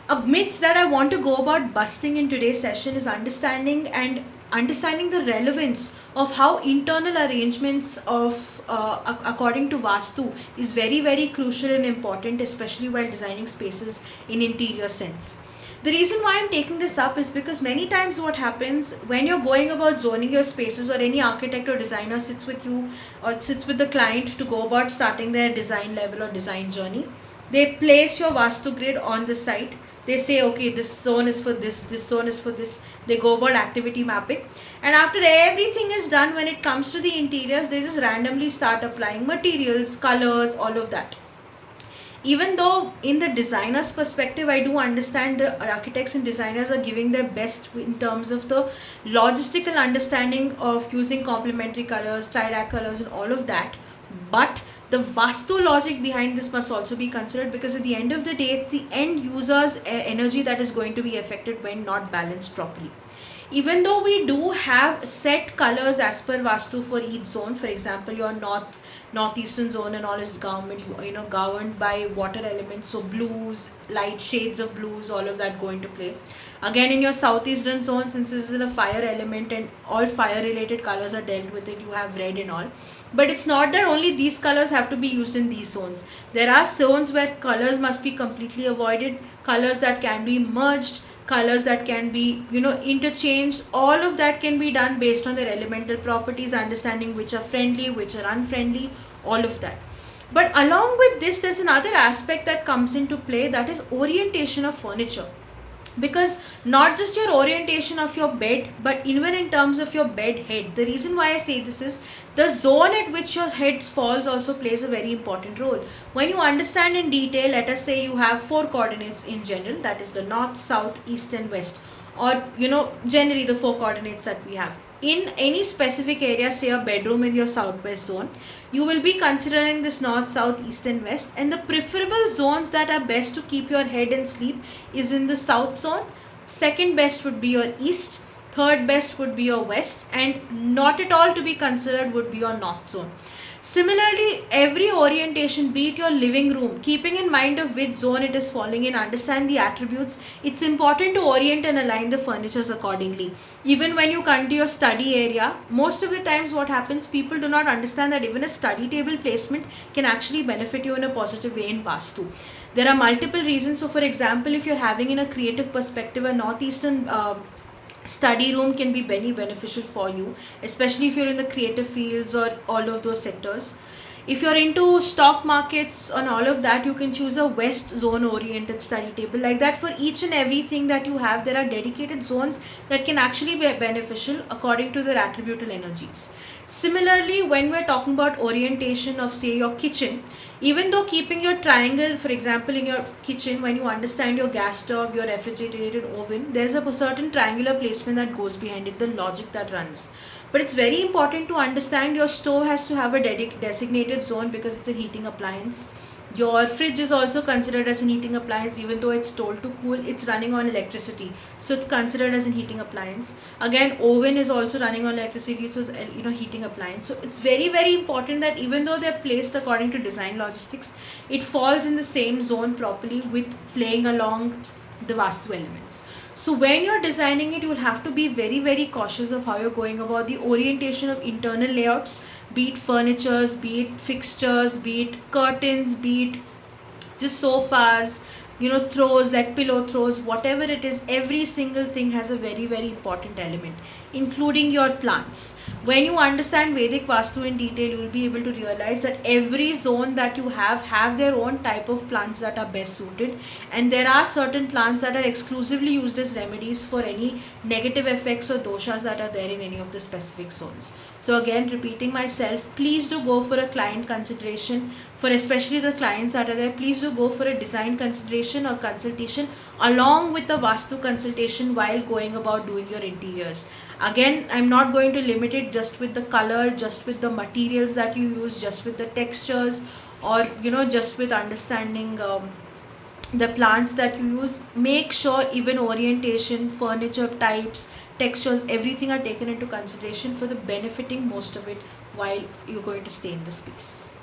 A myth that I want to go about busting in today's session is understanding the relevance of how internal arrangements of according to Vastu is very, very crucial and important, especially while designing spaces in interior sense. The reason why I'm taking this up is because many times what happens when you're going about zoning your spaces, or any architect or designer sits with you or sits with the client to go about starting their design level or design journey, they place your Vastu grid on the site. They say, okay, this zone is for this zone is for this. They go about activity mapping, and after everything is done, when it comes to the interiors, they just randomly start applying materials, colors, all of that. Even though in the designer's perspective, I do understand the architects and designers are giving their best in terms of the logistical understanding of using complementary colors, triad colors, and all of that, but the Vastu logic behind this must also be considered, because at the end of the day, it's the end user's energy that is going to be affected when not balanced properly. Even though we do have set colors as per Vastu for each zone, for example, your northeastern zone and all is governed by water elements, so blues, light shades of blues, all of that go into play. Again, in your southeastern zone, since this is in a fire element and all fire related colors are dealt with it, you have red and all. But it's not that only these colors have to be used in these zones. There are zones where colors must be completely avoided, colors that can be merged, colors that can be interchanged. All of that can be done based on their elemental properties, understanding which are friendly, which are unfriendly, all of that. But along with this, there's another aspect that comes into play, that is orientation of furniture. Because not just your orientation of your bed, but even in terms of your bed head. The reason why I say this is the zone at which your head falls also plays a very important role. When you understand in detail, let us say you have 4 coordinates in general, that is the north, south, east and west, or generally the 4 coordinates that we have in any specific area, say a bedroom in your southwest zone, you will be considering this north, south, east and west, and the preferable zones that are best to keep your head and sleep is in the south zone. Second best would be your east, third best would be your west, and not at all to be considered would be your north zone. Similarly, every orientation, be it your living room, keeping in mind of which zone it is falling in, understand the attributes, it's important to orient and align the furnitures accordingly. Even when you come to your study area, most of the times what happens, people do not understand that even a study table placement can actually benefit you in a positive way in Vastu. There are multiple reasons. So for example, if you're having in a creative perspective, a northeastern study room can be very beneficial for you, especially if you're in the creative fields or all of those sectors. If you're into stock markets and all of that, you can choose a west zone oriented study table. Like that, for each and everything that you have, there are dedicated zones that can actually be beneficial according to their attributable energies. Similarly, when we're talking about orientation of, say, your kitchen, even though keeping your triangle, for example, in your kitchen, when you understand your gas stove, your refrigerated oven, there's a certain triangular placement that goes behind it, the logic that runs. But it's very important to understand your stove has to have a designated zone because it's a heating appliance. Your fridge is also considered as an heating appliance, even though it's told to cool, it's running on electricity, so it's considered as a heating appliance. Again, oven is also running on electricity, so it's heating appliance. So it's very, very important that even though they're placed according to design logistics, it falls in the same zone properly with playing along the Vastu elements. So when you're designing it, you will have to be very, very cautious of how you're going about the orientation of internal layouts, be it furnitures, be it fixtures, be it curtains, be it just sofas, throws like pillow throws, whatever it is, every single thing has a very, very important element, including your plants. When you understand Vedic Vastu in detail, you will be able to realize that every zone that you have their own type of plants that are best suited, and there are certain plants that are exclusively used as remedies for any negative effects or doshas that are there in any of the specific zones. So again, repeating myself, please do go for a client consideration. For especially the clients that are there, please do go for a design consideration or consultation along with the Vastu consultation while going about doing your interiors. Again, I'm not going to limit it just with the color, just with the materials that you use, just with the textures, or just with understanding the plants that you use. Make sure even orientation, furniture types, textures, everything are taken into consideration for the benefiting most of it while you're going to stay in the space.